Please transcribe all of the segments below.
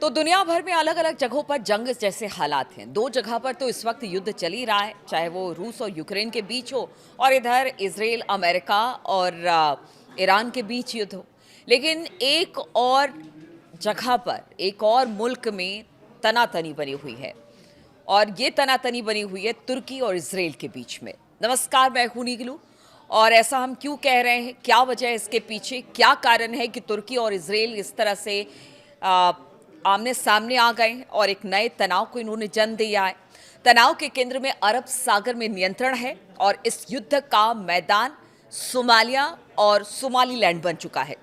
तो दुनिया भर में अलग अलग जगहों पर जंग जैसे हालात हैं। दो जगह पर तो इस वक्त युद्ध चल ही रहा है, चाहे वो रूस और यूक्रेन के बीच हो और इधर इजराइल अमेरिका और ईरान के बीच युद्ध हो। लेकिन एक और जगह पर एक और मुल्क में तनातनी बनी हुई है और ये तनातनी बनी हुई है तुर्की और इजराइल के बीच में। नमस्कार, मैं हूं निगलू। और ऐसा हम क्यों कह रहे हैं, क्या वजह है इसके पीछे, क्या कारण है कि तुर्की और इजराइल इस तरह से आमने सामने आ गए और एक नए तनाव को इन्होंने जन्म दिया है। तनाव के केंद्र में अरब सागर में नियंत्रण है और इस युद्ध का मैदान सोमालिया और सोमालीलैंड बन चुका है।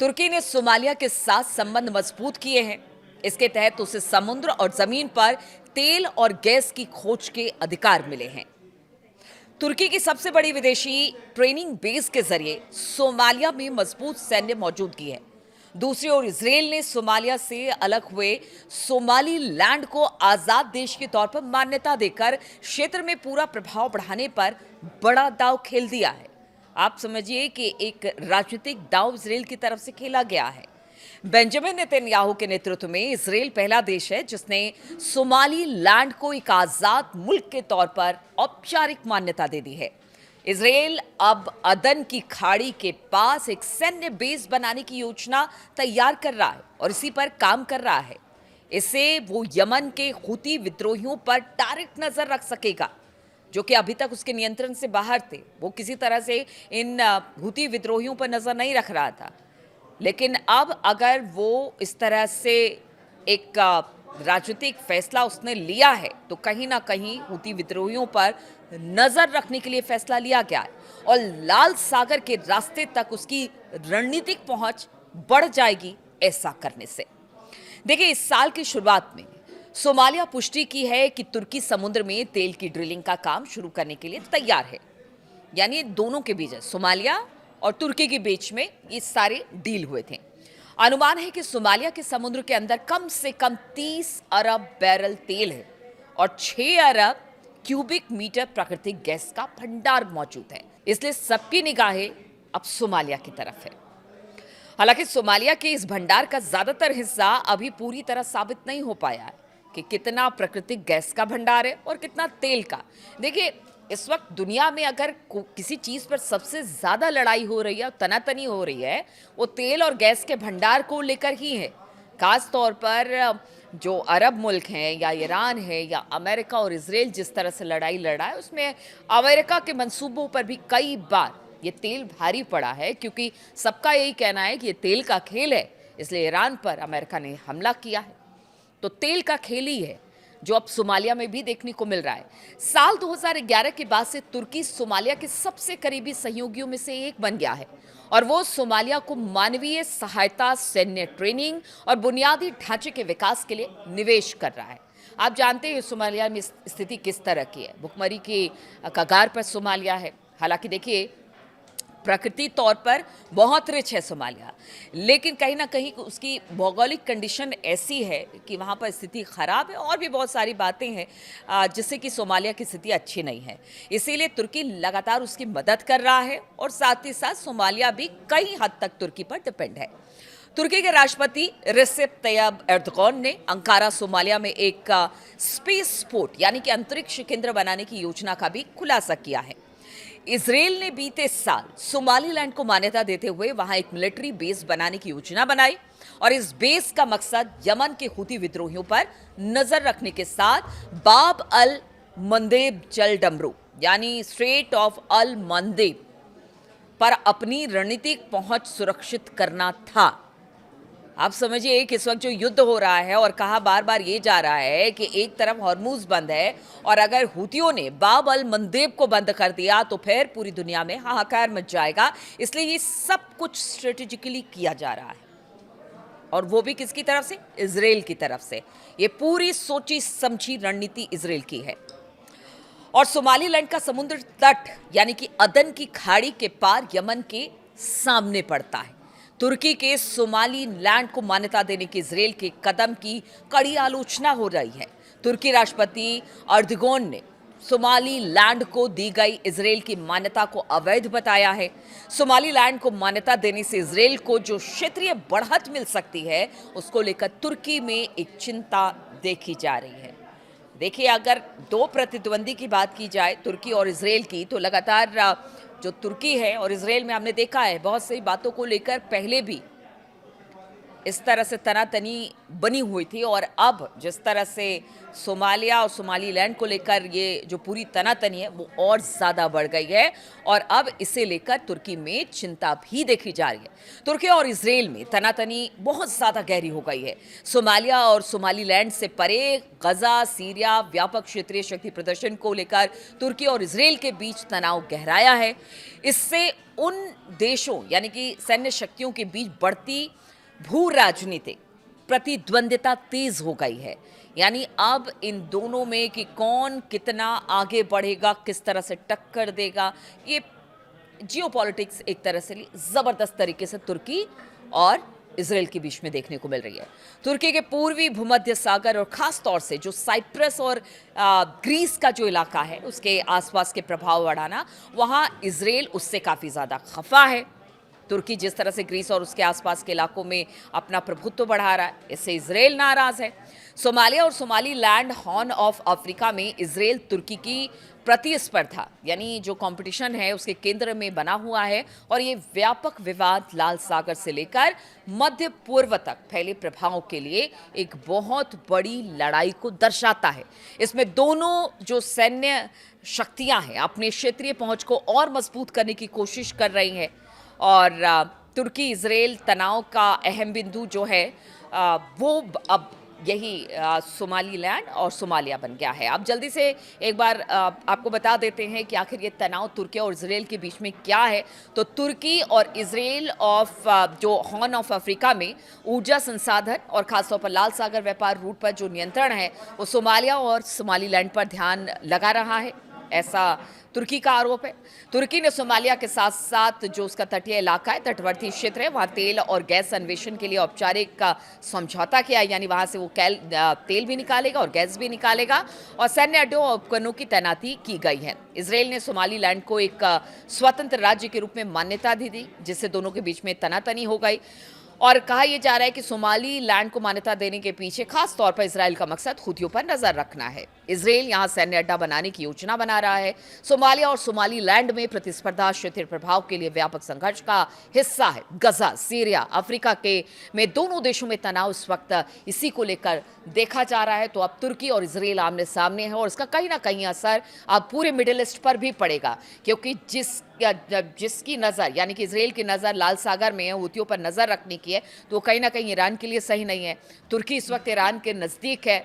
तुर्की ने सोमालिया के साथ संबंध मजबूत किए हैं। इसके तहत उसे समुद्र और जमीन पर तेल और गैस की खोज के अधिकार मिले हैं। तुर्की की सबसे बड़ी विदेशी ट्रेनिंग बेस के जरिए सोमालिया में मजबूत सैन्य मौजूदगी है। दूसरी ओर इजराइल ने सोमालिया से अलग हुए सोमालीलैंड को आजाद देश के तौर पर मान्यता देकर क्षेत्र में पूरा प्रभाव बढ़ाने पर बड़ा दांव खेल दिया है। आप समझिए कि एक राजनीतिक दांव इजराइल की तरफ से खेला गया है। बेंजामिन नेतन्याहू के नेतृत्व में इजराइल पहला देश है जिसने सोमालीलैंड को एक आजाद मुल्क के तौर पर औपचारिक मान्यता दे दी है। इजराइल अब अदन की खाड़ी के पास एक सैन्य बेस बनाने की योजना तैयार कर रहा है और इसी पर काम कर रहा है। इससे वो यमन के हुती विद्रोहियों पर डायरेक्ट नजर रख सकेगा, जो कि अभी तक उसके नियंत्रण से बाहर थे। वो किसी तरह से इन हुती विद्रोहियों पर नजर नहीं रख रहा था, लेकिन अब अगर वो इस तरह से एक राजनीतिक फैसला उसने लिया है तो कहीं ना कहीं हुती विद्रोहियों पर नजर रखने के लिए फैसला लिया गया है और लाल सागर के रास्ते तक उसकी रणनीतिक पहुंच बढ़ जाएगी ऐसा करने से। देखिए, इस साल की शुरुआत में सोमालिया पुष्टि की है कि तुर्की समुद्र में तेल की ड्रिलिंग का काम शुरू करने के लिए तैयार है। यानी दोनों के बीच, सोमालिया और तुर्की के बीच में ये सारे डील हुए थे। अनुमान है कि सोमालिया के समुद्र के अंदर कम से कम 30 अरब बैरल तेल है और 6 अरब क्यूबिक मीटर प्राकृतिक गैस का भंडार मौजूद है। इसलिए सबकी निगाहें अब सोमालिया की तरफ है। हालांकि सोमालिया के इस भंडार का ज्यादातर हिस्सा अभी पूरी तरह साबित नहीं हो पाया है कि कितना प्राकृतिक गैस का भंडार है और कितना तेल का। देखिए, इस वक्त दुनिया में अगर किसी चीज पर सबसे ज्यादा लड़ाई हो रही है, तनातनी हो रही है, वो तेल और गैस के भंडार को लेकर ही है। खास तौर पर जो अरब मुल्क हैं या ईरान है या अमेरिका और इजराइल जिस तरह से लड़ाई लड़ा है, उसमें अमेरिका के मंसूबों पर भी कई बार ये तेल भारी पड़ा है, क्योंकि सबका यही कहना है कि ये तेल का खेल है, इसलिए ईरान पर अमेरिका ने हमला किया है। तो तेल का खेल ही है जो अब सोमालिया में भी देखने को मिल रहा है। साल 2011 के बाद से तुर्की सोमालिया के सबसे करीबी सहयोगियों में से एक बन गया है और वो सोमालिया को मानवीय सहायता, सैन्य ट्रेनिंग और बुनियादी ढांचे के विकास के लिए निवेश कर रहा है। आप जानते हैं सोमालिया में स्थिति किस तरह की है। भुखमरी की कगार पर सोमालिया है। हालांकि देखिए, प्रकृति तौर पर बहुत रिच है सोमालिया, लेकिन कहीं ना कहीं उसकी भौगोलिक कंडीशन ऐसी है कि वहाँ पर स्थिति खराब है और भी बहुत सारी बातें हैं जिससे कि सोमालिया की स्थिति अच्छी नहीं है। इसीलिए तुर्की लगातार उसकी मदद कर रहा है और साथ ही साथ सोमालिया भी कई हद तक तुर्की पर डिपेंड है। तुर्की के राष्ट्रपति रेसेप तैयब एर्दोगन ने अंकारा सोमालिया में एक स्पेस पोर्ट यानी कि अंतरिक्ष केंद्र बनाने की योजना का भी खुलासा किया है। इजराइल ने बीते साल सोमालीलैंड को मान्यता देते हुए वहां एक मिलिट्री बेस बनाने की योजना बनाई और इस बेस का मकसद यमन के हुती विद्रोहियों पर नजर रखने के साथ बाब अल मंदेब जल डमरू यानी स्ट्रेट ऑफ अल मंदेब पर अपनी रणनीतिक पहुंच सुरक्षित करना था। आप समझिए कि इस वक्त जो युद्ध हो रहा है और कहा बार बार ये जा रहा है कि एक तरफ हॉर्मुज बंद है और अगर हुतियों ने बाब अल मंदेब को बंद कर दिया तो फिर पूरी दुनिया में हाहाकार मच जाएगा। इसलिए ये सब कुछ स्ट्रेटेजिकली किया जा रहा है और वो भी किसकी तरफ से? इजराइल की तरफ से। ये पूरी सोची समझी रणनीति इजराइल की है। और सोमालीलैंड का समुद्र तट यानी कि अदन की खाड़ी के पार यमन के सामने पड़ता है। तुर्की के सोमालीलैंड को मान्यता देने के इजराइल के कदम की कड़ी आलोचना हो रही है। तुर्की राष्ट्रपति एर्दोगन ने सोमाली लैंड को दी गई इजराइल की मान्यता को अवैध बताया है। सोमाली लैंड को मान्यता देने से इजराइल को जो क्षेत्रीय बढ़त मिल सकती है, उसको लेकर तुर्की में एक चिंता देखी जा रही है। देखिए, अगर दो प्रतिद्वंदी की बात की जाए तुर्की और इजराइल की, तो लगातार जो तुर्की है और इजराइल में हमने देखा है बहुत सी बातों को लेकर पहले भी इस तरह से तनातनी बनी हुई थी, और अब जिस तरह से सोमालिया और सोमालीलैंड को लेकर ये जो पूरी तनातनी है वो और ज़्यादा बढ़ गई है, और अब इसे लेकर तुर्की में चिंता भी देखी जा रही है। तुर्की और इजराइल में तनातनी बहुत ज़्यादा गहरी हो गई है। सोमालिया और सोमालीलैंड से परे गजा, सीरिया व्यापक क्षेत्रीय शक्ति प्रदर्शन को लेकर तुर्की और इजराइल के बीच तनाव गहराया है। इससे उन देशों यानी कि सैन्य शक्तियों के बीच बढ़ती भू राजनीतिक प्रतिद्वंदिता तेज हो गई है। यानी अब इन दोनों में कि कौन कितना आगे बढ़ेगा, किस तरह से टक्कर देगा, ये जियोपॉलिटिक्स एक तरह से जबरदस्त तरीके से तुर्की और इजराइल के बीच में देखने को मिल रही है। तुर्की के पूर्वी भूमध्य सागर और खास तौर से जो साइप्रस और ग्रीस का जो इलाका है उसके आसपास के प्रभाव बढ़ाना, वहां इजराइल उससे काफी ज्यादा खफा है। तुर्की जिस तरह से ग्रीस और उसके आसपास के इलाकों में अपना प्रभुत्व बढ़ा रहा है, इससे इजराइल नाराज है। सोमालिया और सोमालीलैंड हॉर्न ऑफ अफ्रीका में इजराइल तुर्की की प्रतिस्पर्धा यानी जो कंपटीशन है उसके केंद्र में बना हुआ है, और ये व्यापक विवाद लाल सागर से लेकर मध्य पूर्व तक फैले प्रभाव के लिए एक बहुत बड़ी लड़ाई को दर्शाता है। इसमें दोनों जो सैन्य शक्तियां हैं अपने क्षेत्रीय पहुंच को और मजबूत करने की कोशिश कर रही हैं, और तुर्की इजराइल तनाव का अहम बिंदु जो है वो अब यही सोमालीलैंड और सोमालिया बन गया है। अब जल्दी से एक बार आपको बता देते हैं कि आखिर ये तनाव तुर्की और इजराइल के बीच में क्या है। तो तुर्की और इजराइल ऑफ जो हॉर्न ऑफ अफ्रीका में ऊर्जा संसाधन और खासतौर पर लाल सागर व्यापार रूट पर जो नियंत्रण है वो सोमालिया और सोमालीलैंड पर ध्यान लगा रहा है, ऐसा तुर्की का आरोप है। तुर्की ने सोमालिया के साथ साथ जो उसका तटीय इलाका है, तटवर्ती क्षेत्र है, वहाँ तेल और गैस अन्वेषण के लिए औपचारिक का समझौता किया, यानी वहाँ से वो तेल भी निकालेगा और गैस भी निकालेगा, और सैन्य अड्डों और उपकरणों की तैनाती की गई है। इजराइल ने सोमालीलैंड को एक स्वतंत्र राज्य के रूप में मान्यता दी, जिससे दोनों के बीच में तनातनी हो गई, और कहा यह जा रहा है कि सोमाली लैंड को मान्यता देने के पीछे खास तौर पर इजराइल का मकसद हुतियों पर नजर रखना है। इजराइल यहां सैन्य अड्डा बनाने की योजना बना रहा है। सोमालिया और सोमाली लैंड में प्रतिस्पर्धा क्षेत्रीय प्रभाव के लिए व्यापक संघर्ष का हिस्सा है। गजा, सीरिया, अफ्रीका के में दोनों देशों में तनाव इस वक्त इसी को लेकर देखा जा रहा है। तो अब तुर्की और इजराइल आमने सामने है, और इसका कहीं ना कहीं असर अब पूरे मिडिल ईस्ट पर भी पड़ेगा, क्योंकि जिसकी नज़र यानी कि इजराइल की नज़र लाल सागर में है, हुतियों पर नज़र रखने की है, तो कहीं ना कहीं ईरान के लिए सही नहीं है। तुर्की इस वक्त ईरान के नज़दीक है,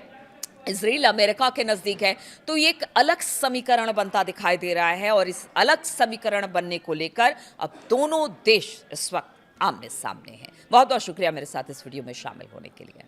इजराइल अमेरिका के नज़दीक है, तो ये एक अलग समीकरण बनता दिखाई दे रहा है, और इस अलग समीकरण बनने को लेकर अब दोनों देश इस वक्त आमने सामने हैं। बहुत बहुत शुक्रिया मेरे साथ इस वीडियो में शामिल होने के लिए।